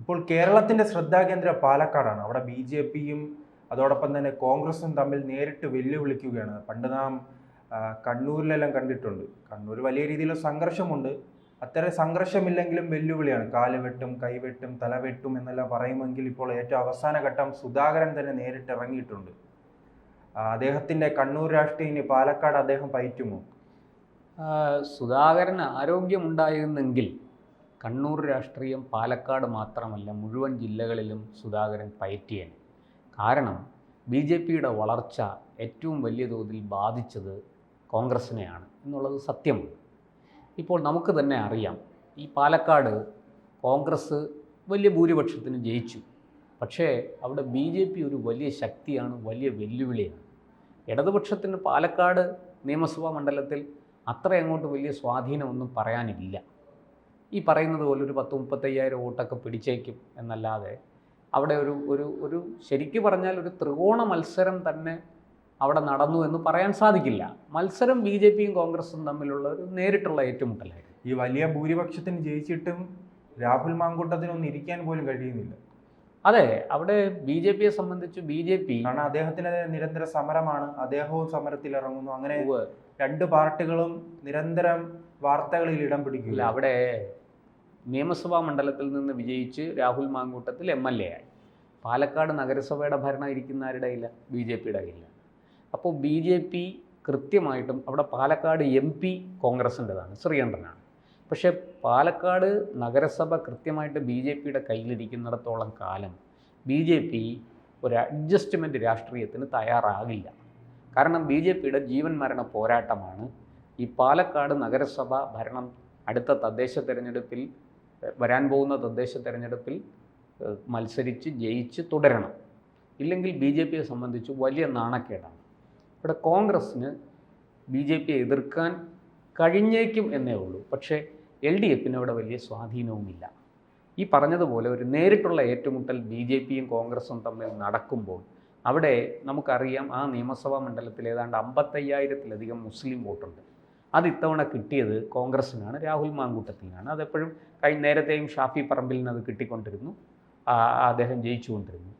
ഇപ്പോൾ കേരളത്തിന്റെ ശ്രദ്ധാകേന്ദ്രം പാലക്കാടാണ്. അവിടെ ബി.ജെ.പിയും അതോടൊപ്പം തന്നെ കോൺഗ്രസും തമ്മിൽ നേരിട്ട് വെല്ലുവിളിക്കുകയാണ്. പണ്ട് നാം കണ്ണൂരിലെല്ലാം കണ്ടിട്ടുണ്ട്. കണ്ണൂർ വലിയ രീതിയിലുള്ള സംഘർഷമുണ്ട്. അത്തരം സംഘർഷമില്ലെങ്കിലും വെല്ലുവിളിയാണ്. കാല് വെട്ടും, കൈവെട്ടും, തലവെട്ടും എന്നെല്ലാം പറയുമെങ്കിൽ ഇപ്പോൾ ഏറ്റവും അവസാന ഘട്ടം സുധാകരൻ തന്നെ നേരിട്ട് ഇറങ്ങിയിട്ടുണ്ട്. അദ്ദേഹത്തിന്റെ കണ്ണൂർ രാഷ്ട്രീയം ഇനി പാലക്കാട് അദ്ദേഹം പയറ്റുമോ? സുധാകരന് ആരോഗ്യമുണ്ടായിരുന്നെങ്കിൽ കണ്ണൂർ രാഷ്ട്രീയം പാലക്കാട് മാത്രമല്ല മുഴുവൻ ജില്ലകളിലും സുധാകരൻ പയറ്റിയേനെ. കാരണം ബി.ജെ.പിയുടെ വളർച്ച ഏറ്റവും വലിയ തോതിൽ ബാധിച്ചത് കോൺഗ്രസിനെയാണ് എന്നുള്ളത് സത്യമാണ്. ഇപ്പോൾ നമുക്ക് തന്നെ അറിയാം, ഈ പാലക്കാട് കോൺഗ്രസ് വലിയ ഭൂരിപക്ഷത്തിന് ജയിച്ചു. പക്ഷേ അവിടെ ബി.ജെ.പി ഒരു വലിയ ശക്തിയാണ്, വലിയ വെല്ലുവിളിയാണ്. ഇടതുപക്ഷത്തിന് പാലക്കാട് നിയമസഭാ മണ്ഡലത്തിൽ അത്ര അങ്ങോട്ട് വലിയ സ്വാധീനമൊന്നും പറയാനില്ല. ഈ പറയുന്നത് പോലെ ഒരു 10-35,000 വോട്ടൊക്കെ പിടിച്ചേക്കും എന്നല്ലാതെ അവിടെ ഒരു ശരിക്കു പറഞ്ഞാൽ ഒരു ത്രികോണ മത്സരം തന്നെ അവിടെ നടന്നു എന്ന് പറയാൻ സാധിക്കില്ല. മത്സരം ബി.ജെ.പിയും കോൺഗ്രസും തമ്മിലുള്ള ഒരു നേരിട്ടുള്ള ഏറ്റുമുട്ടലായിരുന്നു. ഈ വലിയ ഭൂരിപക്ഷത്തിന് ജയിച്ചിട്ടും രാഹുൽ മാങ്കൂട്ടത്തിനൊന്നും ഇരിക്കാൻ പോലും കഴിയുന്നില്ല. അതെ, അവിടെ ബി.ജെ.പിയെ സംബന്ധിച്ച് ബി.ജെ.പി കാരണം അദ്ദേഹത്തിന് നിരന്തര സമരമാണ്, അദ്ദേഹവും സമരത്തിൽ ഇറങ്ങുന്നു. അങ്ങനെ രണ്ട് പാർട്ടികളും നിരന്തരം വാർത്തകളിൽ ഇടം പിടിക്കില്ല. അവിടെ നിയമസഭാ മണ്ഡലത്തിൽ നിന്ന് വിജയിച്ച് രാഹുൽ മാങ്കൂട്ടത്തിൽ MLA ആയി. പാലക്കാട് നഗരസഭയുടെ ഭരണം ഇരിക്കുന്ന ആരുടെ ഇല്ല? ബി.ജെ.പിയുടെ കയ്യില്ല. അപ്പോൾ ബി.ജെ.പി കൃത്യമായിട്ടും അവിടെ പാലക്കാട് MP കോൺഗ്രസിൻ്റെതാണ്, ശ്രീകണ്ഠനാണ്. പക്ഷേ പാലക്കാട് നഗരസഭ കൃത്യമായിട്ട് ബി.ജെ.പിയുടെ കയ്യിലിരിക്കുന്നിടത്തോളം കാലം ബി.ജെ.പി ഒരു അഡ്ജസ്റ്റ്മെൻറ്റ് രാഷ്ട്രീയത്തിന് തയ്യാറാകില്ല. കാരണം ബി.ജെ.പിയുടെ ജീവൻ മരണ പോരാട്ടമാണ് ഈ പാലക്കാട് നഗരസഭ ഭരണം അടുത്ത തദ്ദേശ തെരഞ്ഞെടുപ്പിൽ, വരാൻ പോകുന്ന തദ്ദേശ തെരഞ്ഞെടുപ്പിൽ മത്സരിച്ച് ജയിച്ച് തുടരണം. ഇല്ലെങ്കിൽ ബി.ജെ.പിയെ സംബന്ധിച്ച് വലിയ നാണക്കേടാണ്. ഇവിടെ കോൺഗ്രസ്സിന് ബി.ജെ.പിയെ എതിർക്കാൻ കഴിഞ്ഞേക്കും എന്നേ ഉള്ളൂ. പക്ഷേ LDFന് അവിടെ വലിയ സ്വാധീനവുമില്ല. ഈ പറഞ്ഞതുപോലെ ഒരു നേരിട്ടുള്ള ഏറ്റുമുട്ടൽ ബി.ജെ.പിയും കോൺഗ്രസും തമ്മിൽ നടക്കുമ്പോൾ അവിടെ നമുക്കറിയാം, ആ നിയമസഭാ മണ്ഡലത്തിൽ ഏതാണ്ട് 55,000-ലധികം മുസ്ലിം വോട്ടുണ്ട്. അത് ഇത്തവണ കിട്ടിയത് കോൺഗ്രസ്സിനാണ്, രാഹുൽ മാങ്കൂട്ടത്തിനാണ്. അതെപ്പോഴും നേരത്തെയും ഷാഫി പറമ്പിലിന് അത് കിട്ടിക്കൊണ്ടിരുന്നു, അദ്ദേഹം ജയിച്ചുകൊണ്ടിരുന്നു.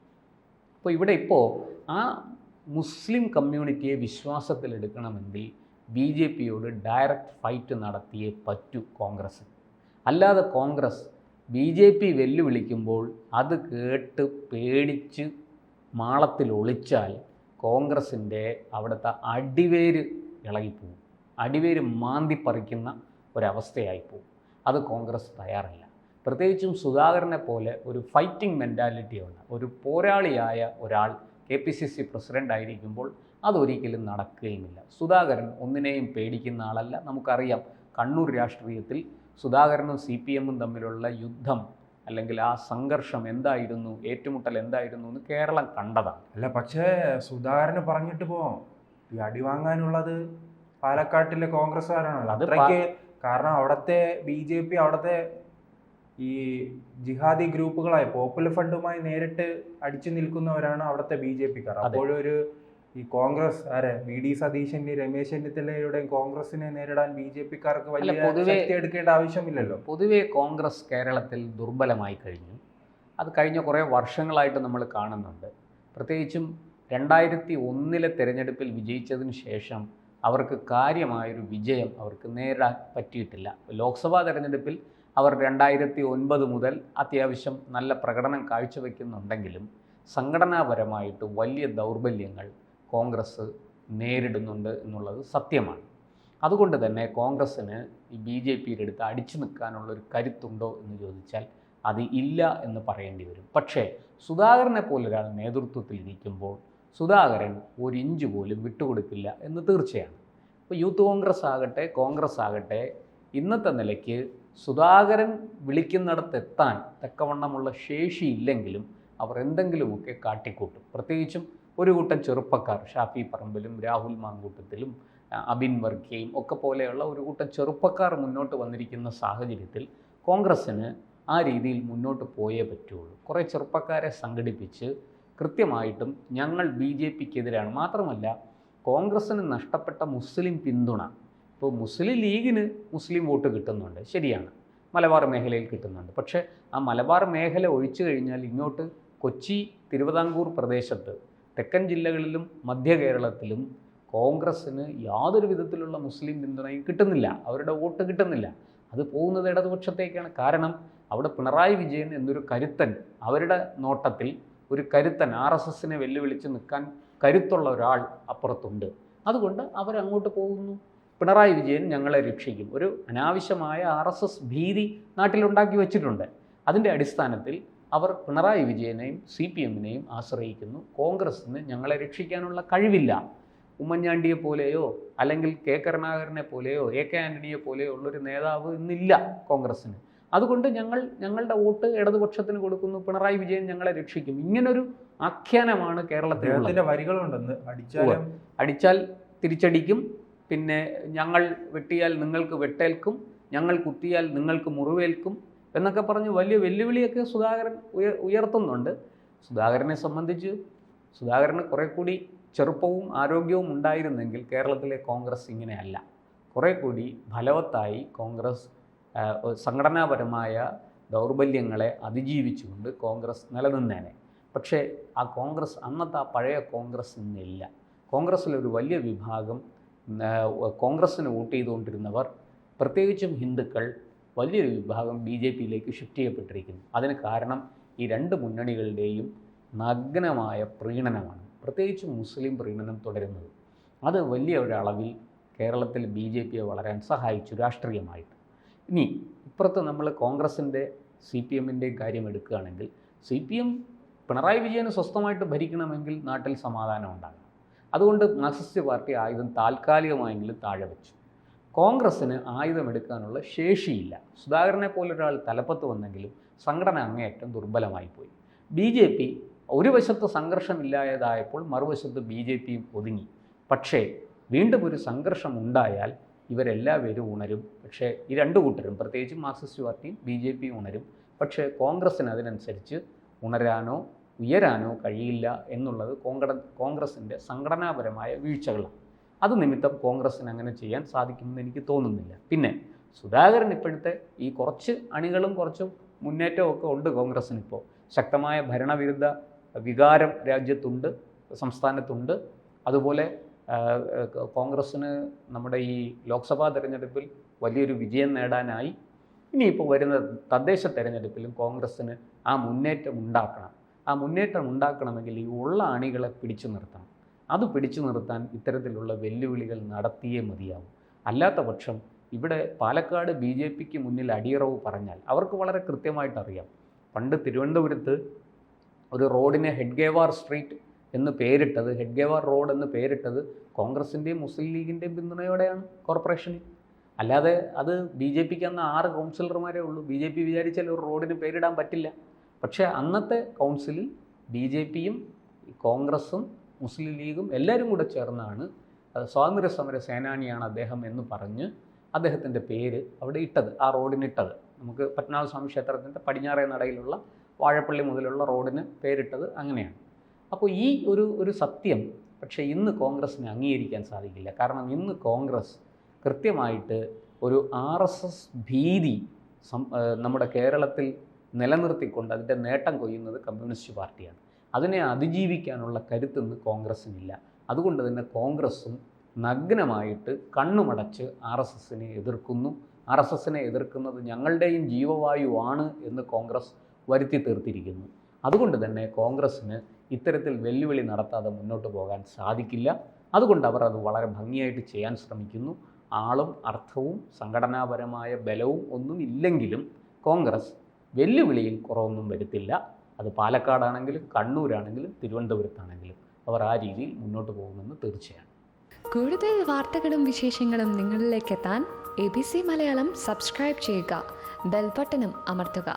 അപ്പോൾ ഇവിടെ ഇപ്പോൾ ആ മുസ്ലിം കമ്മ്യൂണിറ്റിയെ വിശ്വാസത്തിലെടുക്കണമെങ്കിൽ ബി.ജെ.പിയോട് ഡയറക്റ്റ് ഫൈറ്റ് നടത്തിയേ പറ്റൂ കോൺഗ്രസ്. അല്ലാതെ കോൺഗ്രസ് ബി.ജെ.പി വെല്ലുവിളിക്കുമ്പോൾ അത് കേട്ട് പേടിച്ച് മാളത്തിൽ ഒളിച്ചാൽ കോൺഗ്രസിൻ്റെ അവിടുത്തെ അടിവേര് ഇളകിപ്പോവും, അടിവേര് മാന്തിപ്പറിക്കുന്ന ഒരവസ്ഥയായിപ്പോവും. അത് കോൺഗ്രസ് തയ്യാറല്ല. പ്രത്യേകിച്ചും സുധാകരനെ പോലെ ഒരു ഫൈറ്റിംഗ് മെൻറ്റാലിറ്റിയുള്ള ഒരു പോരാളിയായ ഒരാൾ KPCC പ്രസിഡൻ്റ് ആയിരിക്കുമ്പോൾ അതൊരിക്കലും നടക്കുകയുമില്ല. സുധാകരൻ ഒന്നിനെയും പേടിക്കുന്ന ആളല്ല. നമുക്കറിയാം, കണ്ണൂർ രാഷ്ട്രീയത്തിൽ സുധാകരനും CPM തമ്മിലുള്ള യുദ്ധം അല്ലെങ്കിൽ ആ സംഘർഷം എന്തായിരുന്നു, ഏറ്റുമുട്ടൽ എന്തായിരുന്നു എന്ന് കേരളം കണ്ടതാണ്. അല്ല, പക്ഷേ സുധാകരന് പറഞ്ഞിട്ട് പോവാം, ഈ അടി വാങ്ങാനുള്ളത് പാലക്കാട്ടിലെ കോൺഗ്രസ്സുകാരാണല്ലോ. അത്രയ്ക്ക് കാരണം അവിടുത്തെ ബി.ജെ.പി അവിടുത്തെ ഈ ജിഹാദി ഗ്രൂപ്പുകളായ പോപ്പുലർ ഫണ്ടുമായി നേരിട്ട് അടിച്ചു നിൽക്കുന്നവരാണ് അവിടുത്തെ ബി.ജെ.പിക്കാർ. അപ്പോഴൊരു ഈ കോൺഗ്രസ് VD സതീശന്റെ രമേശ് ചെന്നിത്തലയുടെയും കോൺഗ്രസിനെ നേരിടാൻ ബി.ജെ.പിക്കാർക്ക് വലിയ ശക്തി എടുക്കേണ്ട ആവശ്യമില്ലല്ലോ. പൊതുവെ കോൺഗ്രസ് കേരളത്തിൽ ദുർബലമായി കഴിഞ്ഞു. അത് കഴിഞ്ഞ കുറേ വർഷങ്ങളായിട്ട് നമ്മൾ കാണുന്നുണ്ട്. പ്രത്യേകിച്ചും 2001 തെരഞ്ഞെടുപ്പിൽ വിജയിച്ചതിന് ശേഷം അവർക്ക് കാര്യമായൊരു വിജയം അവർക്ക് നേരിടാൻ പറ്റിയിട്ടില്ല. ലോക്സഭാ തെരഞ്ഞെടുപ്പിൽ അവർ 2009 മുതൽ അത്യാവശ്യം നല്ല പ്രകടനം കാഴ്ചവെക്കുന്നുണ്ടെങ്കിലും സംഘടനാപരമായിട്ട് വലിയ ദൗർബല്യങ്ങൾ കോൺഗ്രസ് നേരിടുന്നുണ്ട് എന്നുള്ളത് സത്യമാണ്. അതുകൊണ്ട് തന്നെ കോൺഗ്രസ്സിന് ഈ ബി.ജെ.പിയുടെ അടുത്ത് അടിച്ചു നിൽക്കാനുള്ളൊരു കരുത്തുണ്ടോ എന്ന് ചോദിച്ചാൽ അത് ഇല്ല എന്ന് പറയേണ്ടി വരും. പക്ഷേ സുധാകരനെ പോലൊരാൾ നേതൃത്വത്തിലിരിക്കുമ്പോൾ സുധാകരൻ ഒരു ഇഞ്ച് പോലും വിട്ടുകൊടുക്കില്ല എന്ന് തീർച്ചയാണ്. ഇപ്പോൾ യൂത്ത് കോൺഗ്രസ് ആകട്ടെ ഇന്നത്തെ നിലയ്ക്ക് സുധാകരൻ വിളിക്കുന്നിടത്തെത്താൻ തക്കവണ്ണമുള്ള ശേഷിയില്ലെങ്കിലും അവർ എന്തെങ്കിലുമൊക്കെ കാട്ടിക്കൂട്ടും. പ്രത്യേകിച്ചും ഒരു കൂട്ടം ചെറുപ്പക്കാർ, ഷാഫി പറമ്പിലും രാഹുൽ മാങ്കൂട്ടത്തിലും അബിൻ വർഗീയും ഒക്കെ പോലെയുള്ള ഒരു കൂട്ടം ചെറുപ്പക്കാർ മുന്നോട്ട് വന്നിരിക്കുന്ന സാഹചര്യത്തിൽ കോൺഗ്രസ്സിന് ആ രീതിയിൽ മുന്നോട്ട് പോയേ പറ്റുള്ളൂ. കുറേ ചെറുപ്പക്കാരെ സംഘടിപ്പിച്ച് കൃത്യമായിട്ടും ഞങ്ങൾ ബി.ജെ.പിക്കെതിരാണ്, മാത്രമല്ല കോൺഗ്രസ്സിന് നഷ്ടപ്പെട്ട മുസ്ലിം പിന്തുണ, ഇപ്പോൾ മുസ്ലിം ലീഗിന് മുസ്ലിം വോട്ട് കിട്ടുന്നുണ്ട്, ശരിയാണ്. മലബാർ മേഖലയിൽ കിട്ടുന്നുണ്ട്. പക്ഷേ ആ മലബാർ മേഖല ഒഴിച്ചു കഴിഞ്ഞാൽ ഇങ്ങോട്ട് കൊച്ചി, തിരുവിതാംകൂർ പ്രദേശത്ത്, തെക്കൻ ജില്ലകളിലും മധ്യ കേരളത്തിലും കോൺഗ്രസ്സിന് യാതൊരു വിധത്തിലുള്ള മുസ്ലിം പിന്തുണയും കിട്ടുന്നില്ല, അവരുടെ വോട്ട് കിട്ടുന്നില്ല. അത് പോകുന്നത് ഇടതുപക്ഷത്തേക്കാണ്. കാരണം അവിടെ പിണറായി വിജയൻ എന്നൊരു കരുത്തൻ, അവരുടെ നോട്ടത്തിൽ ഒരു കരുത്തൻ, RSSനെ വെല്ലുവിളിച്ച് നിൽക്കാൻ കരുത്തുള്ള ഒരാൾ അപ്പുറത്തുണ്ട്. അതുകൊണ്ട് അവരങ്ങോട്ട് പോകുന്നു. പിണറായി വിജയൻ ഞങ്ങളെ രക്ഷിക്കും. ഒരു അനാവശ്യമായ RSS ഭീതി നാട്ടിലുണ്ടാക്കി വച്ചിട്ടുണ്ട്. അതിൻ്റെ അടിസ്ഥാനത്തിൽ അവർ പിണറായി വിജയനെയും CPMനെയും ആശ്രയിക്കുന്നു. കോൺഗ്രസ്സിന് ഞങ്ങളെ രക്ഷിക്കാനുള്ള കഴിവില്ല. ഉമ്മൻചാണ്ടിയെ പോലെയോ അല്ലെങ്കിൽ കെ കരുണാകരനെ പോലെയോ AK ആൻ്റണിയെ പോലെയോ ഉള്ളൊരു നേതാവ് ഇന്നില്ല കോൺഗ്രസ്സിന്. അതുകൊണ്ട് ഞങ്ങളുടെ വോട്ട് ഇടതുപക്ഷത്തിന് കൊടുക്കുന്നു, പിണറായി വിജയൻ ഞങ്ങളെ രക്ഷിക്കും. ഇങ്ങനൊരു ആഖ്യാനമാണ് കേരളത്തിൽ. വരികളുണ്ടെന്ന് അടിച്ചാൽ തിരിച്ചടിക്കും, പിന്നെ ഞങ്ങൾ വെട്ടിയാൽ നിങ്ങൾക്ക് വെട്ടേൽക്കും, ഞങ്ങൾ കുത്തിയാൽ നിങ്ങൾക്ക് മുറിവേൽക്കും എന്നൊക്കെ പറഞ്ഞ് വലിയ വെല്ലുവിളിയൊക്കെ സുധാകരൻ ഉയർത്തുന്നുണ്ട്. സുധാകരനെ സംബന്ധിച്ച് സുധാകരന് കുറെ കൂടി ചെറുപ്പവും ആരോഗ്യവും ഉണ്ടായിരുന്നെങ്കിൽ കേരളത്തിലെ കോൺഗ്രസ് ഇങ്ങനെയല്ല. കുറെ കൂടി ഫലവത്തായി കോൺഗ്രസ് സംഘടനാപരമായ ദൗർബല്യങ്ങളെ അതിജീവിച്ചുകൊണ്ട് കോൺഗ്രസ് നിലനിന്നേനെ. പക്ഷേ ആ കോൺഗ്രസ്, അന്നത്തെ ആ പഴയ കോൺഗ്രസ് ഇന്നില്ല. കോൺഗ്രസ്സിലൊരു വലിയ വിഭാഗം കോൺഗ്രസ്സിന് വോട്ട് ചെയ്തുകൊണ്ടിരുന്നവർ, പ്രത്യേകിച്ചും ഹിന്ദുക്കൾ, വലിയൊരു വിഭാഗം BJPയിലേക്ക് ഷിഫ്റ്റ് ചെയ്യപ്പെട്ടിരിക്കുന്നു. അതിന് കാരണം ഈ രണ്ട് മുന്നണികളുടെയും നഗ്നമായ പ്രീണനമാണ്, പ്രത്യേകിച്ച് മുസ്ലിം പ്രീണനം തുടരുന്നത്. അത് വലിയ ഒരളവിൽ കേരളത്തിൽ BJPയെ വളരാൻ സഹായിച്ചു രാഷ്ട്രീയമായിട്ട്. ഇനി ഇപ്പുറത്ത് നമ്മൾ കോൺഗ്രസിൻ്റെ CPMൻ്റെയും കാര്യം എടുക്കുകയാണെങ്കിൽ, CPM പിണറായി വിജയന് സ്വസ്ഥമായിട്ട് ഭരിക്കണമെങ്കിൽ നാട്ടിൽ സമാധാനം ഉണ്ടാകണം. അതുകൊണ്ട് മാർക്സിസ്റ്റ് പാർട്ടി ആയുധം താൽക്കാലികമായെങ്കിലും താഴെ വെച്ചു. കോൺഗ്രസ്സിന് ആയുധമെടുക്കാനുള്ള ശേഷിയില്ല. സുധാകരനെ പോലൊരാൾ തലപ്പത്ത് വന്നെങ്കിലും സംഘടന അങ്ങേയറ്റം ദുർബലമായിപ്പോയി. BJP ഒരു വശത്ത് സംഘർഷമില്ലാതായപ്പോൾ മറുവശത്ത് BJPയും ഒതുങ്ങി. പക്ഷേ വീണ്ടും ഒരു സംഘർഷം ഉണ്ടായാൽ ഇവരെല്ലാവരും ഉണരും. പക്ഷേ ഈ രണ്ടു കൂട്ടരും, പ്രത്യേകിച്ച് മാർക്സിസ്റ്റ് പാർട്ടിയും BJPയും ഉണരും. പക്ഷേ കോൺഗ്രസ്സിന് അതിനനുസരിച്ച് ഉണരാനോ ഉയരാനോ കഴിയില്ല എന്നുള്ളത് കോൺഗ്രസിൻ്റെ സംഘടനാപരമായ വീഴ്ചകളാണ്. അത് നിമിത്തം കോൺഗ്രസ്സിന് അങ്ങനെ ചെയ്യാൻ സാധിക്കുമെന്ന് എനിക്ക് തോന്നുന്നില്ല. പിന്നെ സുധാകരൻ ഇപ്പോഴത്തെ ഈ കുറച്ച് അണികളും കുറച്ച് മുന്നേറ്റവും ഒക്കെ ഉണ്ട് കോൺഗ്രസ്സിനിപ്പോൾ. ശക്തമായ ഭരണവിരുദ്ധ വികാരം രാജ്യത്തുണ്ട്, സംസ്ഥാനത്തുണ്ട്. അതുപോലെ കോൺഗ്രസ്സിന് നമ്മുടെ ഈ ലോക്സഭാ തെരഞ്ഞെടുപ്പിൽ വലിയൊരു വിജയം നേടാനായി. ഇനിയിപ്പോൾ വരുന്ന തദ്ദേശ തെരഞ്ഞെടുപ്പിലും കോൺഗ്രസ്സിന് ആ മുന്നേറ്റം ഉണ്ടാക്കണം. ആ മുന്നേറ്റം ഉണ്ടാക്കണമെങ്കിൽ ഈ ഉള്ള അണികളെ പിടിച്ചു നിർത്തണം. അത് പിടിച്ചു നിർത്താൻ ഇത്തരത്തിലുള്ള വെല്ലുവിളികൾ നടത്തിയേ മതിയാവും. അല്ലാത്ത പക്ഷം ഇവിടെ പാലക്കാട് BJPക്ക് മുന്നിൽ അടിയറവ് പറഞ്ഞാൽ അവർക്ക് വളരെ കൃത്യമായിട്ടറിയാം. പണ്ട് തിരുവനന്തപുരത്ത് ഒരു റോഡിനെ ഹെഡ്ഗേവാർ സ്ട്രീറ്റ് എന്ന് പേരിട്ടത്, ഹെഡ്ഗേവാർ റോഡ് എന്ന് പേരിട്ടത് കോൺഗ്രസിൻ്റെയും മുസ്ലിം ലീഗിൻ്റെയും പിന്തുണയോടെയാണ് കോർപ്പറേഷനിൽ. അല്ലാതെ അത് BJPക്ക് അന്ന് 6 കൗൺസിലർമാരേ ഉള്ളൂ. BJP വിചാരിച്ചാൽ ഒരു റോഡിന് പേരിടാൻ പറ്റില്ല. പക്ഷേ അന്നത്തെ കൗൺസിലിൽ BJPയും കോൺഗ്രസും മുസ്ലിം ലീഗും എല്ലാവരും കൂടെ ചേർന്നാണ് സ്വാതന്ത്ര്യ സമര സേനാനിയാണ് അദ്ദേഹം എന്ന് പറഞ്ഞ് അദ്ദേഹത്തിൻ്റെ പേര് അവിടെ ഇട്ടത്, ആ റോഡിനിട്ടത്. നമുക്ക് പത്മനാഭസ്വാമി ക്ഷേത്രത്തിൻ്റെ പടിഞ്ഞാറേ നടയിലുള്ള വാഴപ്പള്ളി മുതലുള്ള റോഡിന് പേരിട്ടത് അങ്ങനെയാണ്. അപ്പോൾ ഈ ഒരു സത്യം പക്ഷേ ഇന്ന് കോൺഗ്രസ്സിന് അംഗീകരിക്കാൻ സാധിക്കില്ല. കാരണം ഇന്ന് കോൺഗ്രസ് കൃത്യമായിട്ട് ഒരു RSS ഭീതി നമ്മുടെ കേരളത്തിൽ നിലനിർത്തിക്കൊണ്ട് അതിൻ്റെ നേട്ടം കൊയ്യുന്നത് കമ്മ്യൂണിസ്റ്റ് പാർട്ടിയാണ്. അതിനെ അതിജീവിക്കാനുള്ള കരുത്തിന്ന് കോൺഗ്രസ്സിനില്ല. അതുകൊണ്ട് തന്നെ കോൺഗ്രസ്സും നഗ്നമായിട്ട് കണ്ണുമടച്ച് RSSനെ എതിർക്കുന്നു. RSSനെ എതിർക്കുന്നത് ഞങ്ങളുടെയും ജീവവായുവാണ് എന്ന് കോൺഗ്രസ് വരുത്തി തീർത്തിരിക്കുന്നു. അതുകൊണ്ട് തന്നെ കോൺഗ്രസ്സിന് ഇത്തരത്തിൽ വെല്ലുവിളി നടത്താതെ മുന്നോട്ട് പോകാൻ സാധിക്കില്ല. അതുകൊണ്ട് അവർ അത് വളരെ ഭംഗിയായിട്ട് ചെയ്യാൻ ശ്രമിക്കുന്നു. ആളും അർത്ഥവും സംഘടനാപരമായ ബലവും ഒന്നും ഇല്ലെങ്കിലും കോൺഗ്രസ് വെല്ലുവിളിയിൽ കുറവൊന്നും വരുത്തില്ല. അത് പാലക്കാടാണെങ്കിലും കണ്ണൂരാണെങ്കിലും തിരുവനന്തപുരത്താണെങ്കിലും അവർ ആ രീതിയിൽ മുന്നോട്ട് പോകുമെന്ന് തീർച്ചയാണ്. കൂടുതൽ വാർത്തകളും വിശേഷങ്ങളും നിങ്ങളിലേക്ക് എത്താൻ ABC മലയാളം സബ്സ്ക്രൈബ് ചെയ്യുക, ബെൽ ബട്ടണും അമർത്തുക.